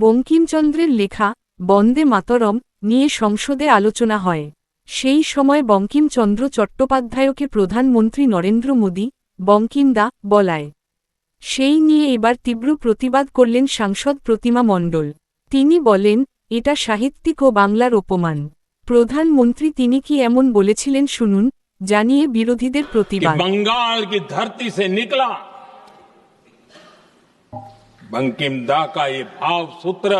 বঙ্কিমচন্দ্রের লেখা বন্দে মাতরম নিয়ে সংসদে আলোচনা হয়। সেই সময় বঙ্কিমচন্দ্র চট্টোপাধ্যায়কে প্রধানমন্ত্রী নরেন্দ্র মোদী বঙ্কিমদা বলায়। সেই নিয়ে এবার তীব্র প্রতিবাদ করলেন সাংসদ প্রতিমা মণ্ডল। তিনি বলেন, এটা সাহিত্যিক ও বাংলার অপমান। প্রধানমন্ত্রী তিনি কি এমন বলেছিলেন শুনুন, জানিয়ে বিরোধীদের প্রতিবাদ। बंगाल की धरती से निकला बंकिम दा का ये भाव सूत्र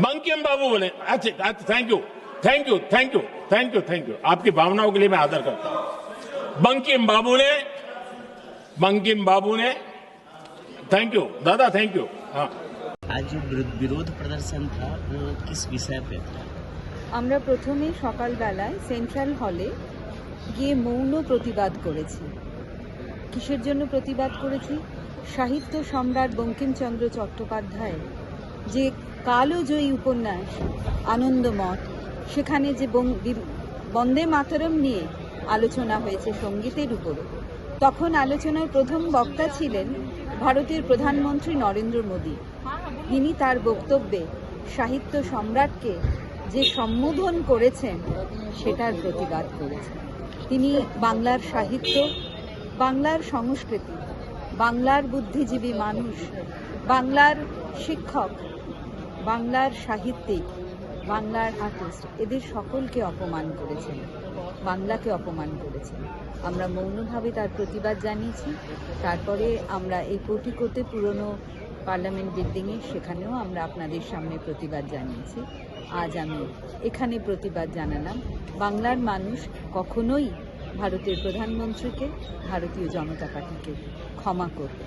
बंकिम बाबू बोले। अच्छा, thank you thank you thank you thank you thank you आपकी भावनाओं के लिए मैं आदर करता हूं। बंकिम बाबू ने थैंक यू दादा, थैंक यू। हाँ, आज जो विरोध प्रदर्शन था वो किस विषय पे था? আমরা প্রথমে সকালবেলায় সেন্ট্রাল হলে গিয়ে মৌন প্রতিবাদ করেছি। কিসের জন্য প্রতিবাদ করেছি? সাহিত্য সম্রাট বঙ্কিমচন্দ্র চট্টোপাধ্যায়ের যে কালজয়ী উপন্যাস আনন্দমঠ, সেখানে যে বন্দে মাতরম নিয়ে আলোচনা হয়েছে সঙ্গীতের উপরে, তখন আলোচনার প্রথম বক্তা ছিলেন ভারতের প্রধানমন্ত্রী নরেন্দ্র মোদী। তিনি তার বক্তব্যে সাহিত্য সম্রাটকে যে সম্বোধন করেছেন সেটার প্রতিবাদ করেছেন। তিনি বাংলার সাহিত্য, বাংলার সংস্কৃতি, বাংলার বুদ্ধিজীবী মানুষ, বাংলার শিক্ষক, বাংলার সাহিত্যিক, বাংলার আর্টিস্ট, এদের সকলকে অপমান করেছেন, বাংলাকে অপমান করেছেন। আমরা মৌনভাবে তার প্রতিবাদ জানিয়েছি। তারপরে আমরা এই পোর্টিকোতে পুরনো পার্লামেন্ট বিল্ডিংয়ে, সেখানেও আমরা আপনাদের সামনে প্রতিবাদ জানিয়েছি। আজ আমি এখানে প্রতিবাদ জানালাম। বাংলার মানুষ কখনোই ভারতের প্রধানমন্ত্রীকে, ভারতীয় জনতা পার্টিকে ক্ষমা করবে।